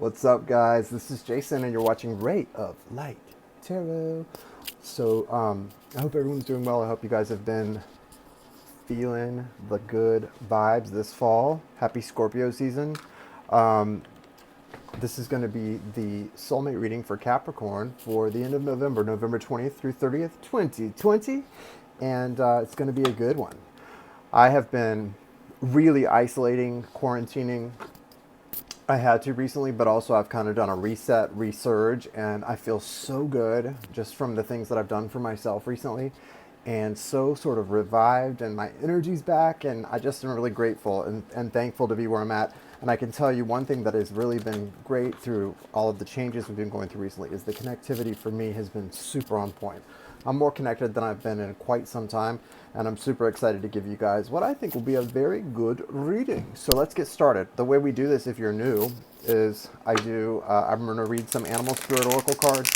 What's up, guys? This is Jason, and you're watching Ray of Light Tarot. So, I hope everyone's doing well. I hope you guys have been feeling the good vibes this fall. Happy Scorpio season. This is going to be the soulmate reading for Capricorn for the end of November, November 20th through 30th, 2020. And it's going to be a good one. I have been really isolating, quarantining. I had to recently, but also I've kind of done a reset, resurge, and I feel so good just from the things that I've done for myself recently, and so sort of revived, and my energy's back, and I just am really grateful and thankful to be where I'm at. And I can tell you one thing that has really been great through all of the changes we've been going through recently is the connectivity for me has been super on point. I'm more connected than I've been in quite some time, and I'm super excited to give you guys what I think will be a very good reading. So let's get started. The way we do this, if you're new, is I'm going to read some animal spirit oracle cards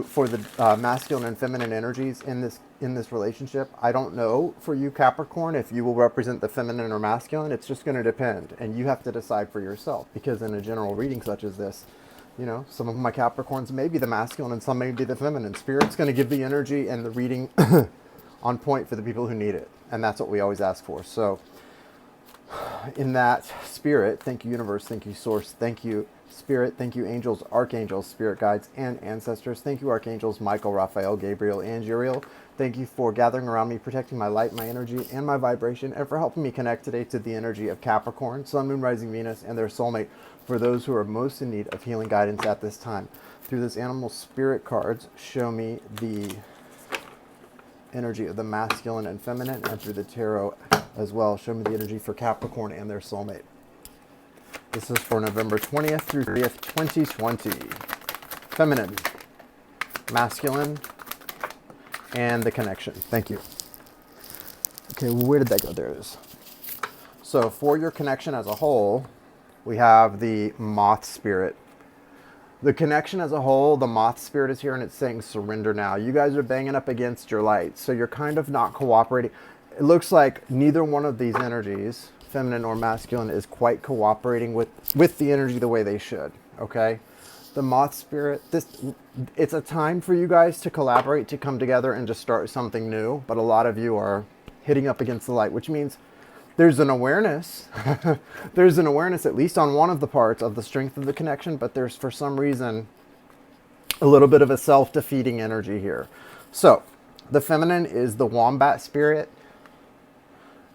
for the masculine and feminine energies in this relationship. I don't know for you, Capricorn, if you will represent the feminine or masculine. It's just going to depend, and you have to decide for yourself, because in a general reading such as this, you know, some of my Capricorns may be the masculine and some may be the feminine. Spirit's going to give the energy and the reading on point for the people who need it. And that's what we always ask for. So in that spirit, thank you, universe. Thank you, source. Thank you, spirit. Thank you, angels, archangels, spirit guides, and ancestors. Thank you, archangels Michael, Raphael, Gabriel, and Uriel. Thank you for gathering around me, protecting my light, my energy, and my vibration, and for helping me connect today to the energy of Capricorn, Sun, Moon, Rising, Venus, and their soulmate, for those who are most in need of healing guidance at this time. Through this animal spirit cards, show me the energy of the masculine and feminine, and through the tarot as well, show me the energy for Capricorn and their soulmate. This is for November 20th through 30th, 2020. Feminine, masculine, and the connection. Thank you. Okay, where did that go? There it is. So for your connection as a whole, we have the moth spirit. The connection as a whole, the moth spirit is here, and it's saying surrender now. You guys are banging up against your light, so you're kind of not cooperating. It looks like neither one of these energies, feminine or masculine, is quite cooperating with the energy the way they should, okay? The moth spirit, it's a time for you guys to collaborate, to come together and to start something new, but a lot of you are hitting up against the light, which means there's an awareness. There's an awareness, at least on one of the parts, of the strength of the connection, but there's, for some reason, a little bit of a self-defeating energy here. So, the feminine is the wombat spirit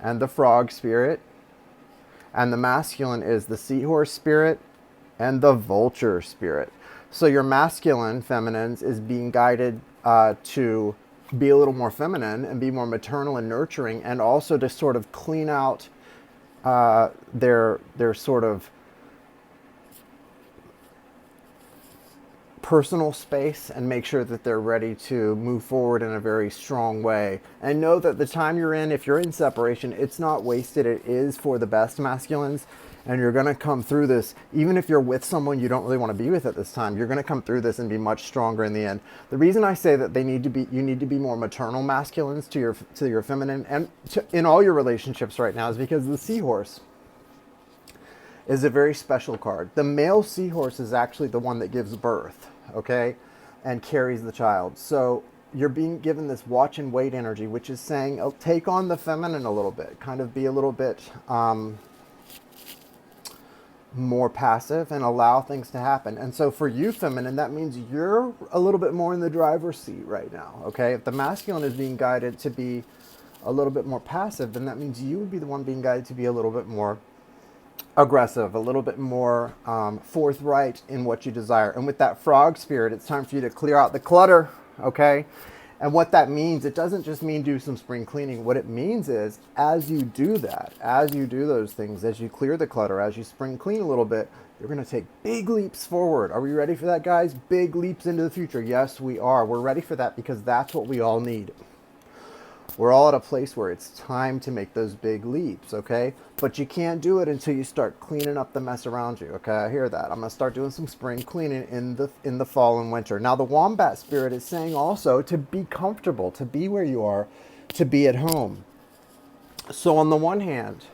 and the frog spirit, and the masculine is the seahorse spirit and the vulture spirit. So your masculine feminines is being guided to be a little more feminine and be more maternal and nurturing, and also to sort of clean out their sort of personal space and make sure that they're ready to move forward in a very strong way. And know that the time you're in, if you're in separation, it's not wasted. It is for the best, masculines. And you're going to come through this, even if you're with someone you don't really want to be with at this time, you're going to come through this and be much stronger in the end. The reason I say that you need to be more maternal masculines to your feminine and in all your relationships right now is because the seahorse is a very special card. The male seahorse is actually the one that gives birth, okay, and carries the child. So you're being given this watch and wait energy, which is saying, oh, take on the feminine a little bit, kind of be a little bit more passive and allow things to happen. And so for you, feminine, that means you're a little bit more in the driver's seat right now, okay? If the masculine is being guided to be a little bit more passive, then that means you would be the one being guided to be a little bit more aggressive, a little bit more forthright in what you desire. And with that frog spirit, it's time for you to clear out the clutter, okay? And what that means, it doesn't just mean do some spring cleaning. What it means is, as you do that, as you do those things, as you clear the clutter, as you spring clean a little bit, you're going to take big leaps forward. Are we ready for that, guys? Big leaps into the future. Yes, we are. We're ready for that because that's what we all need. We're all at a place where it's time to make those big leaps, okay? But you can't do it until you start cleaning up the mess around you, okay? I hear that. I'm going to start doing some spring cleaning in the fall and winter. Now, the wombat spirit is saying also to be comfortable, to be where you are, to be at home. So on the one hand,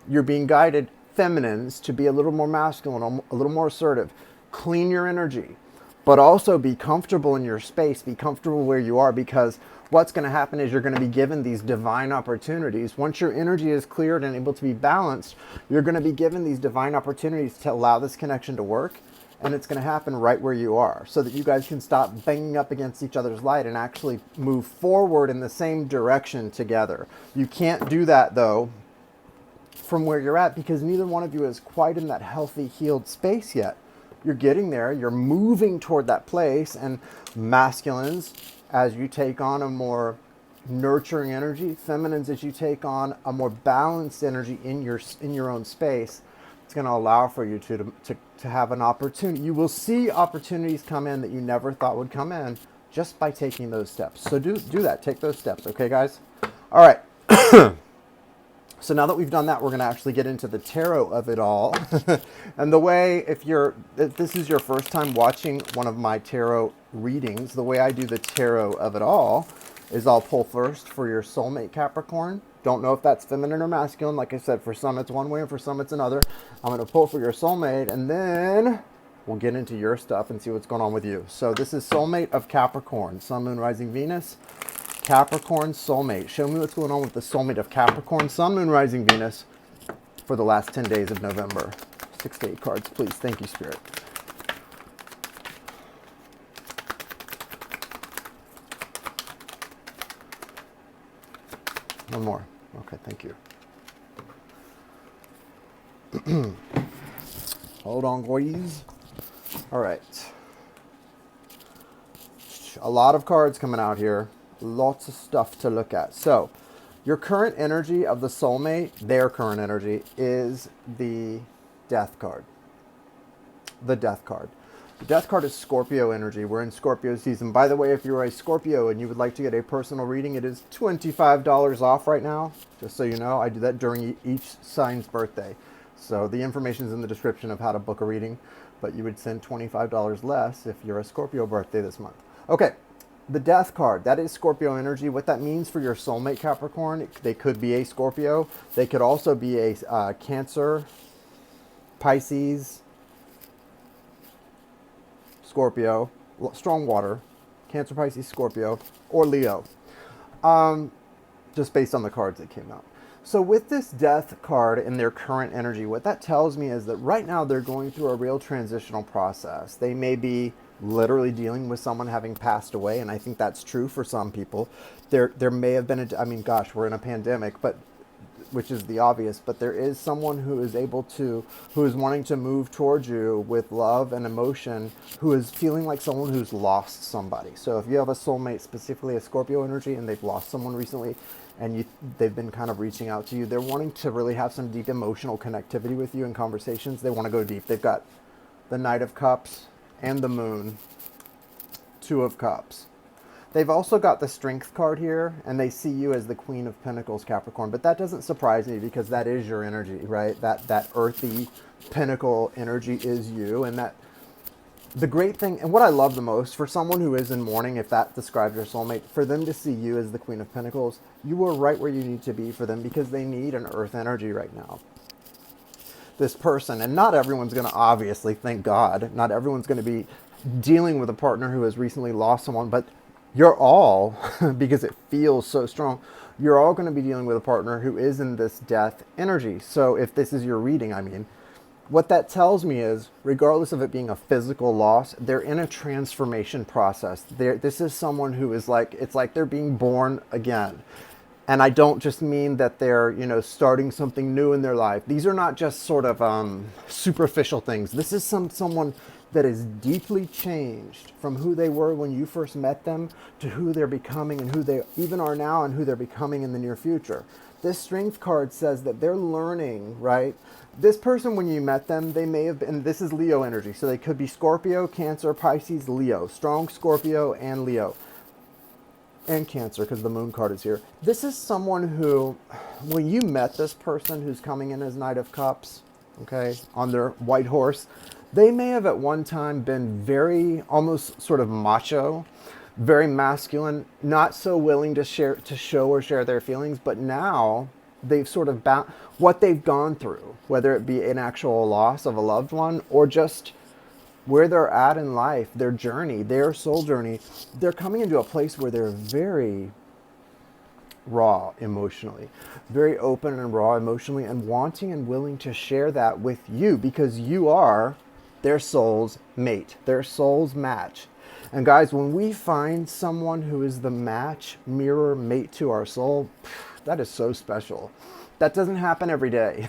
you're being guided feminines to be a little more masculine, a little more assertive. Clean your energy, but also be comfortable in your space, be comfortable where you are, because what's going to happen is you're going to be given these divine opportunities. Once your energy is cleared and able to be balanced, you're going to be given these divine opportunities to allow this connection to work. And it's going to happen right where you are, so that you guys can stop banging up against each other's light and actually move forward in the same direction together. You can't do that, though, from where you're at, because neither one of you is quite in that healthy, healed space yet. You're getting there. You're moving toward that place. And masculines, as you take on a more nurturing energy, feminines, as you take on a more balanced energy in your own space, it's going to allow for you to have an opportunity. You will see opportunities come in that you never thought would come in just by taking those steps. So do that. Take those steps. Okay, guys? All right. So now that we've done that, we're going to actually get into the tarot of it all. And the way, if this is your first time watching one of my tarot readings, the way I do the tarot of it all is I'll pull first for your soulmate Capricorn. Don't know if that's feminine or masculine. Like I said, for some it's one way and for some it's another. I'm going to pull for your soulmate, and then we'll get into your stuff and see what's going on with you. So this is soulmate of Capricorn, Sun, Moon, Rising, Venus. Capricorn soulmate. Show me what's going on with the soulmate of Capricorn, Sun, Moon, Rising, Venus for the last 10 days of November. 6 to 8 cards, please. Thank you, Spirit. One more. Okay, thank you. Hold on, boys. All right. A lot of cards coming out here. Lots of stuff to look at. So, your current energy of the soulmate, their current energy, is the Death card. The Death card. The Death card is Scorpio energy. We're in Scorpio season. By the way, if you're a Scorpio and you would like to get a personal reading, it is $25 off right now. Just so you know, I do that during each sign's birthday. So the information is in the description of how to book a reading, but you would send $25 less if you're a Scorpio birthday this month. Okay, the Death card, that is Scorpio energy. What that means for your soulmate Capricorn, they could be a Scorpio. They could also be a Cancer, Pisces, Scorpio, strong water, Cancer, Pisces, Scorpio, or Leo, just based on the cards that came out. So with this Death card in their current energy, what that tells me is that right now they're going through a real transitional process. They may be literally dealing with someone having passed away, and I think that's true for some people. There may have been, I mean, gosh, we're in a pandemic, but which is the obvious, but there is someone who is wanting to move towards you with love and emotion, who is feeling like someone who's lost somebody. So if you have a soulmate, specifically a Scorpio energy, and they've lost someone recently, and they've been kind of reaching out to you, they're wanting to really have some deep emotional connectivity with you in conversations. They want to go deep. They've got the Knight of Cups and the Moon, Two of Cups. They've also got the Strength card here, and they see you as the Queen of Pentacles, Capricorn. But that doesn't surprise me, because that is your energy, right? That earthy Pentacle energy is you. And that the great thing, and what I love the most, for someone who is in mourning, if that describes your soulmate, for them to see you as the Queen of Pentacles, you are right where you need to be for them, because they need an earth energy right now. This person, and not everyone's going to, obviously, thank God, not everyone's going to be dealing with a partner who has recently lost someone, but you're all, because it feels so strong, you're all going to be dealing with a partner who is in this death energy. So if this is your reading, I mean, what that tells me is, regardless of it being a physical loss, they're in a transformation process. This is someone who is like, it's like they're being born again. And I don't just mean that they're, starting something new in their life. These are not just sort of superficial things. This is someone that is deeply changed from who they were when you first met them to who they're becoming, and who they even are now, and who they're becoming in the near future. This Strength card says that they're learning, right? This person, when you met them, they may have been, this is Leo energy, so they could be Scorpio, Cancer, Pisces, Leo. Strong Scorpio and Leo. And Cancer, because the Moon card is here. This is someone who, when you met this person who's coming in as Knight of Cups, okay, on their white horse, they may have at one time been very, almost sort of macho, very masculine, not so willing to show or share their feelings. But now they've sort of what they've gone through, whether it be an actual loss of a loved one or just where they're at in life, their journey, their soul journey. They're coming into a place where they're very raw emotionally, very open and raw emotionally, and wanting and willing to share that with you because you are their soul's mate, their soul's match. And guys, when we find someone who is the match, mirror, mate to our soul, that is so special. That doesn't happen every day.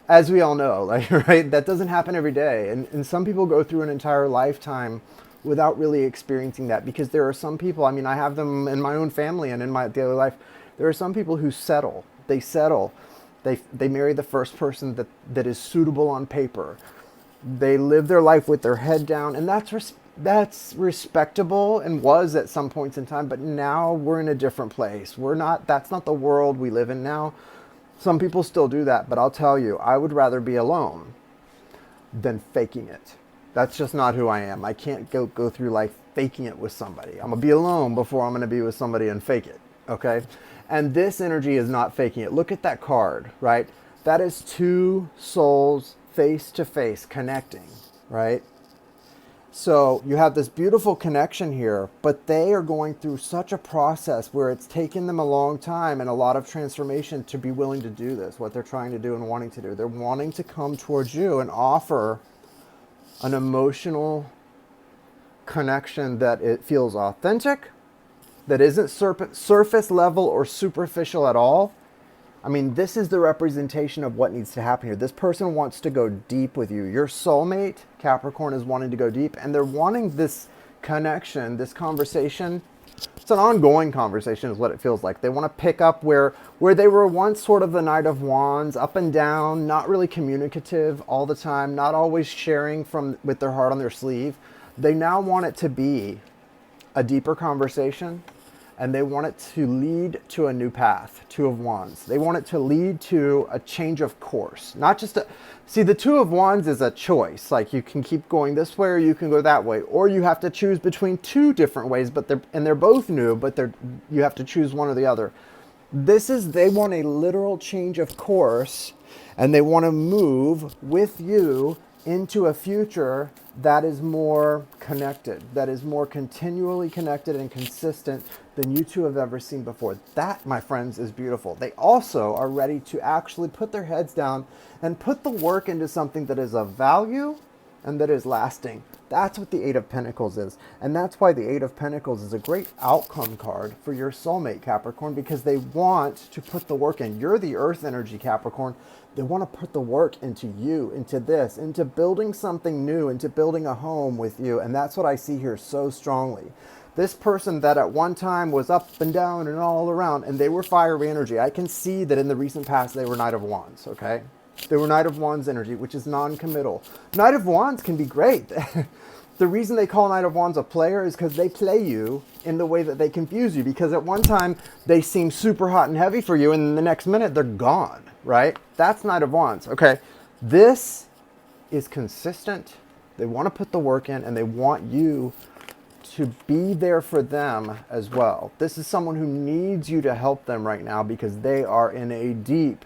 As we all know, like, right? That doesn't happen every day. And some people go through an entire lifetime without really experiencing that, because there are some people, I mean, I have them in my own family and in my daily life. There are some people who settle. They settle. They marry the first person that is suitable on paper. They live their life with their head down, and that's respectable and was at some points in time, but now we're in a different place. That's not the world we live in now. Some people still do that, but I'll tell you, I would rather be alone than faking it. That's just not who I am. I can't go through life faking it with somebody. I'm gonna be alone before I'm gonna be with somebody and fake it, okay? And this energy is not faking it. Look at that card, right? That is two souls face to face connecting, right? So you have this beautiful connection here, but they are going through such a process where it's taken them a long time and a lot of transformation to be willing to do this, what they're trying to do and wanting to do. They're wanting to come towards you and offer an emotional connection that it feels authentic, that isn't surface level or superficial at all. I mean, this is the representation of what needs to happen here. This person wants to go deep with you. Your soulmate, Capricorn, is wanting to go deep, and they're wanting this connection, this conversation. It's an ongoing conversation is what it feels like. They want to pick up where they were once sort of the Knight of Wands, up and down, not really communicative all the time, not always sharing with their heart on their sleeve. They now want it to be a deeper conversation, and they want it to lead to a new path, Two of Wands. They want it to lead to a change of course. Not just see, the Two of Wands is a choice. Like, you can keep going this way or you can go that way. Or you have to choose between two different ways, but they're both new, but you have to choose one or the other. They want a literal change of course, and they want to move with you into a future that is more connected, that is more continually connected and consistent than you two have ever seen before. That, my friends, is beautiful. They also are ready to actually put their heads down and put the work into something that is of value and that is lasting. That's what the Eight of Pentacles is. And that's why the Eight of Pentacles is a great outcome card for your soulmate, Capricorn, because they want to put the work in. You're the earth energy, Capricorn. They want to put the work into you, into this, into building something new, into building a home with you. And that's what I see here so strongly. This person that at one time was up and down and all around, and they were fiery energy. I can see that in the recent past, they were Knight of Wands, okay? They were Knight of Wands energy, which is non-committal. Knight of Wands can be great. The reason they call Knight of Wands a player is because they play you in the way that they confuse you. Because at one time, they seem super hot and heavy for you, and the next minute, they're gone, right? That's Knight of Wands, okay? This is consistent. They want to put the work in, and they want you to be there for them as well. This is someone who needs you to help them right now because they are in a deep,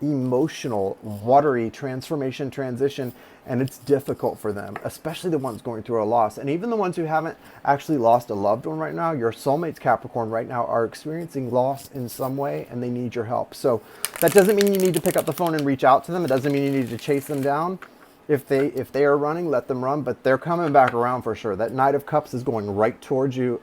emotional, watery transformation transition, and it's difficult for them, especially the ones going through a loss. And even the ones who haven't actually lost a loved one right now, your soulmates, Capricorn, right now are experiencing loss in some way, and they need your help. So that doesn't mean you need to pick up the phone and reach out to them. It doesn't mean you need to chase them down. If they are running, let them run, but they're coming back around for sure. That Knight of Cups is going right towards you,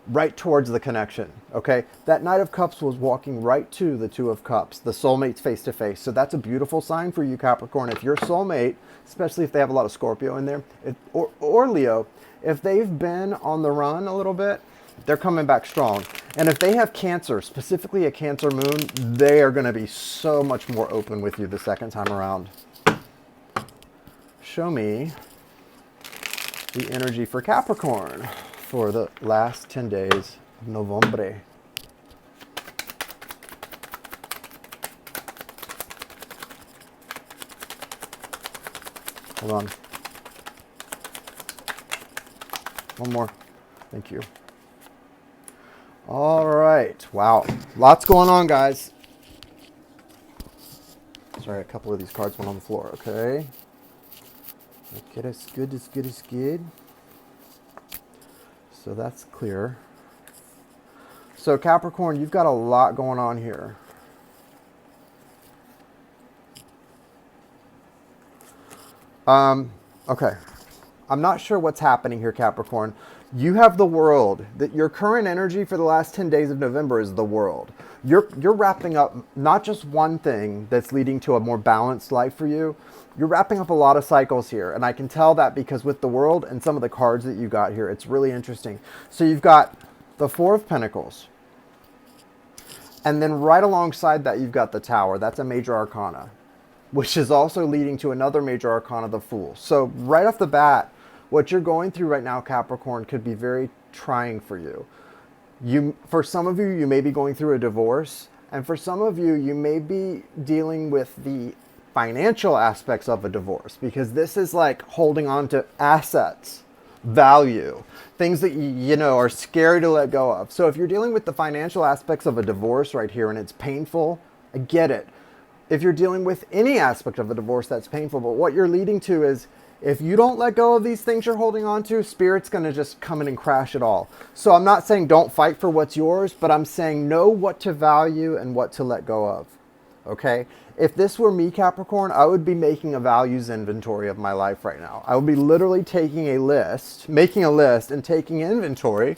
right towards the connection, okay? That Knight of Cups was walking right to the Two of Cups, the soulmates face to face. So that's a beautiful sign for you, Capricorn. If your soulmate, especially if they have a lot of Scorpio in there, or Leo, if they've been on the run a little bit, they're coming back strong. And if they have Cancer, specifically a Cancer moon, they are gonna be so much more open with you the second time around. Show me the energy for Capricorn for the last 10 days of November. Hold on. One more. Thank you. All right. Wow. Lots going on, guys. Sorry, a couple of these cards went on the floor. Okay. Okay, that's good, that's good, that's good. So that's clear. So Capricorn, you've got a lot going on here. Okay. I'm not sure what's happening here, Capricorn. You have the world. That your current energy for the last 10 days of November is the world. You're wrapping up not just one thing that's leading to a more balanced life for you. You're wrapping up a lot of cycles here. And I can tell that because with the world and some of the cards that you got here, it's really interesting. So you've got the Four of Pentacles. And then right alongside that, you've got the Tower. That's a major arcana, which is also leading to another major arcana, the Fool. So right off the bat, what you're going through right now, Capricorn, could be very trying for you. For some of you, you may be going through a divorce. And for some of you, you may be dealing with the financial aspects of a divorce, because this is like holding on to assets, value, things that you know are scary to let go of. So if you're dealing with the financial aspects of a divorce right here and it's painful, I get it. If you're dealing with any aspect of a divorce, that's painful. But what you're leading to is, if you don't let go of these things you're holding on to, Spirit's going to just come in and crash it all. So I'm not saying don't fight for what's yours, but I'm saying know what to value and what to let go of. Okay? If this were me, Capricorn, I would be making a values inventory of my life right now. I would be literally taking a list, making a list and taking inventory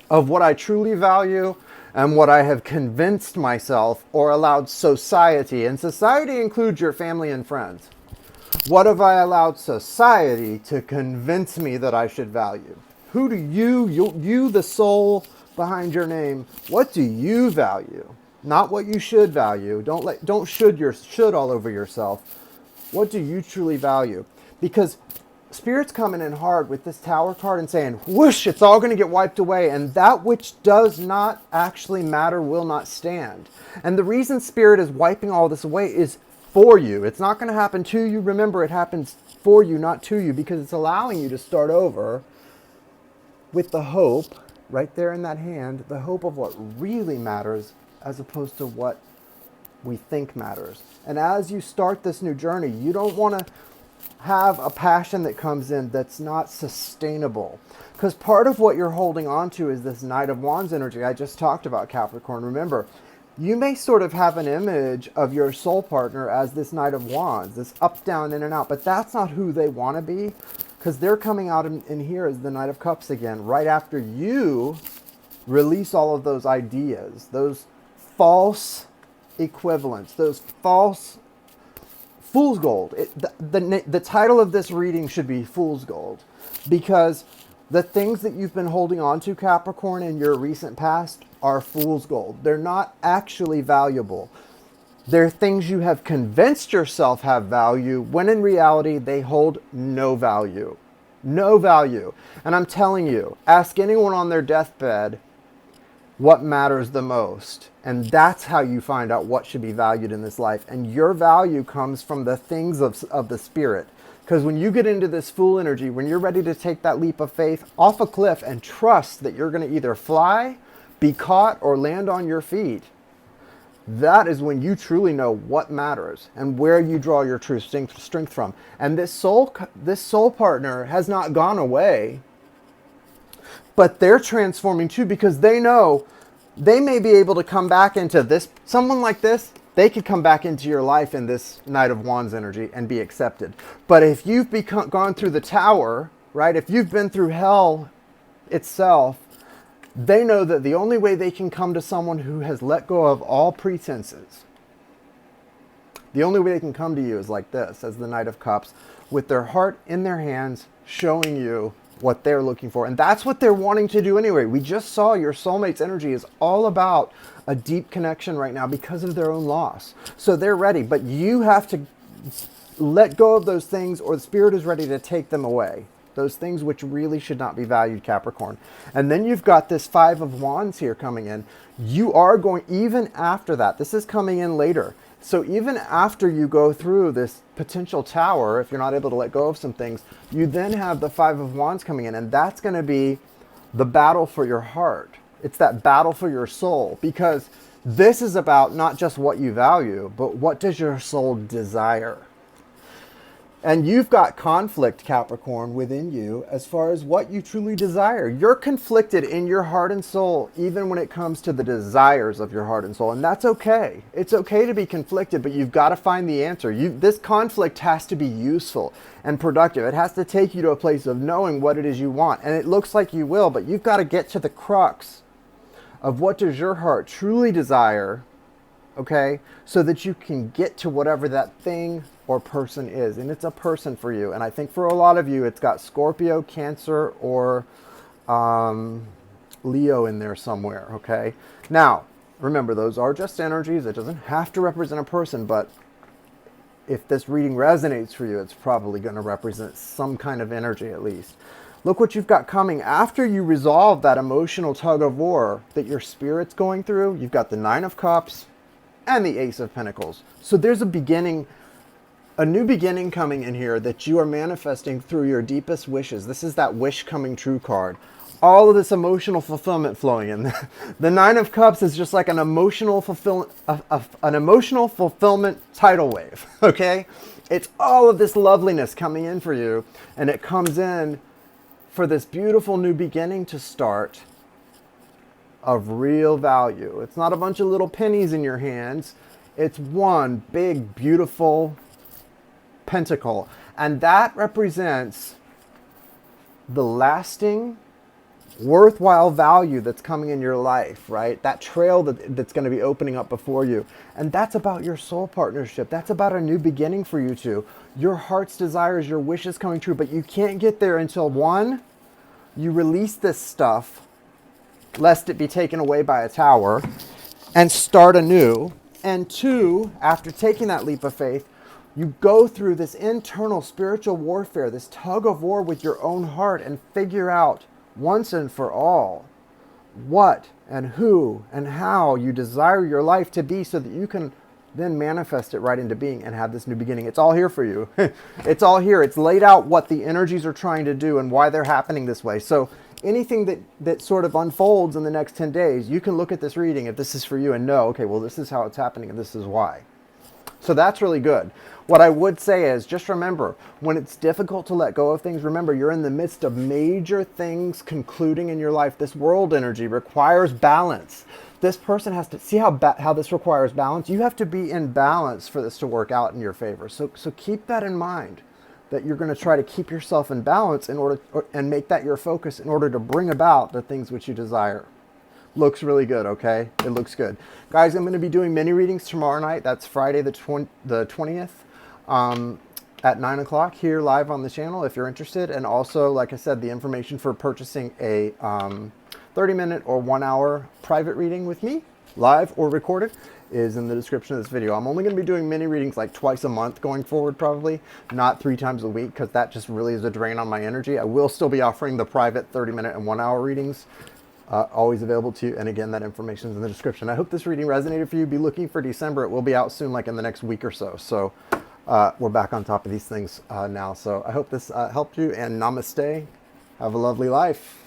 of what I truly value and what I have convinced myself or allowed society, and society includes your family and friends. What have I allowed society to convince me that I should value? Who do you, the soul behind your name, what do you value? Not what you should value. Don't should all over yourself. What do you truly value? Because Spirit's coming in hard with this Tower card and saying, whoosh, it's all going to get wiped away. And that which does not actually matter will not stand. And the reason Spirit is wiping all this away is for you. It's not going to happen to you. Remember, it happens for you, not to you, because it's allowing you to start over with the hope, right there in that hand, the hope of what really matters as opposed to what we think matters. And as you start this new journey, you don't want to have a passion that comes in that's not sustainable. Because part of what you're holding on to is this Knight of Wands energy I just talked about, Capricorn. Remember, you may sort of have an image of your soul partner as this Knight of Wands, this up, down, in and out, but that's not who they want to be, because they're coming out in here as the Knight of Cups again, right after you release all of those ideas, those false equivalents, those false fool's gold. The title of this reading should be Fool's Gold, because the things that you've been holding on to, Capricorn, in your recent past are fool's gold. They're not actually valuable. They're things you have convinced yourself have value, when in reality they hold no value. No value. And I'm telling you, ask anyone on their deathbed what matters the most. And that's how you find out what should be valued in this life. And your value comes from the things of the Spirit. Because when you get into this Fool energy, when you're ready to take that leap of faith off a cliff and trust that you're going to either fly, be caught, or land on your feet, that is when you truly know what matters and where you draw your true strength from. And this soul partner has not gone away, but they're transforming too, because they know they may be able to come back into this. Someone like this, they could come back into your life in this Knight of Wands energy and be accepted. But if you've gone through the Tower, right? If you've been through hell itself, they know that the only way they can come to someone who has let go of all pretenses, the only way they can come to you is like this, as the Knight of Cups, with their heart in their hands, showing you what they're looking for. And that's what they're wanting to do anyway. We just saw your soulmate's energy is all about a deep connection right now because of their own loss. So they're ready, but you have to let go of those things, or the Spirit is ready to take them away. Those things which really should not be valued, Capricorn. And then you've got this Five of Wands here coming in. You are going, even after that, this is coming in later. So even after you go through this potential Tower, if you're not able to let go of some things, you then have the Five of Wands coming in, and that's going to be the battle for your heart. It's that battle for your soul, because This is about not just what you value, but what does your soul desire? And you've got conflict, Capricorn, within you as far as what you truly desire. You're conflicted in your heart and soul, even when it comes to the desires of your heart and soul. And that's okay. It's okay to be conflicted, but you've got to find the answer. This conflict has to be useful and productive. It has to take you to a place of knowing what it is you want. And it looks like you will, but you've got to get to the crux of what does your heart truly desire, okay? So that you can get to whatever that thing or person is. And it's a person for you. And I think for a lot of you, it's got Scorpio, Cancer, or Leo in there somewhere, okay? Now, remember, those are just energies. It doesn't have to represent a person, but if this reading resonates for you, it's probably going to represent some kind of energy at least. Look what you've got coming after you resolve that emotional tug of war that your spirit's going through. You've got the Nine of Cups and the Ace of Pentacles. So there's a beginning, a new beginning coming in here that you are manifesting through your deepest wishes. This is that wish coming true card. All of this emotional fulfillment flowing in. The Nine of Cups is just like an emotional fulfillment, an emotional fulfillment tidal wave. Okay, it's all of this loveliness coming in for you, and it comes in for this beautiful new beginning to start of real value. It's not a bunch of little pennies in your hands. It's one big, beautiful pentacle. And that represents the lasting, worthwhile value that's coming in your life, right? That trail that's going to be opening up before you. And that's about your soul partnership. That's about a new beginning for you two. Your heart's desires, your wishes coming true, but you can't get there until one, you release this stuff, lest it be taken away by a tower, and start anew. And two, after taking that leap of faith, you go through this internal spiritual warfare, this tug of war with your own heart, and figure out once and for all what and who and how you desire your life to be, so that you can then manifest it right into being and have this new beginning. It's all here for you. It's all here. It's laid out what the energies are trying to do and why they're happening this way. So anything that sort of unfolds in the next 10 days, you can look at this reading if this is for you and know, okay, well, this is how it's happening and this is why. So that's really good. What I would say is just remember, when it's difficult to let go of things, remember you're in the midst of major things concluding in your life. This world energy requires balance. This person has to see how this requires balance. You have to be in balance for this to work out in your favor. So keep that in mind, that you're going to try to keep yourself in balance in order and make that your focus in order to bring about the things which you desire. Looks really good, okay? It looks good. Guys, I'm going to be doing mini readings tomorrow night. That's Friday the 20th at 9 o'clock here live on the channel if you're interested. And also, like I said, the information for purchasing a 30-minute or 1-hour private reading with me, live or recorded, is in the description of this video. I'm only going to be doing mini readings like twice a month going forward, probably, not 3 times a week, because that just really is a drain on my energy. I will still be offering the private 30-minute and 1-hour readings. Always available to you. And again, that information is in the description. I hope this reading resonated for you. Be looking for December. It will be out soon, like in the next week or so. So we're back on top of these things now. So I hope this helped you, and namaste. Have a lovely life.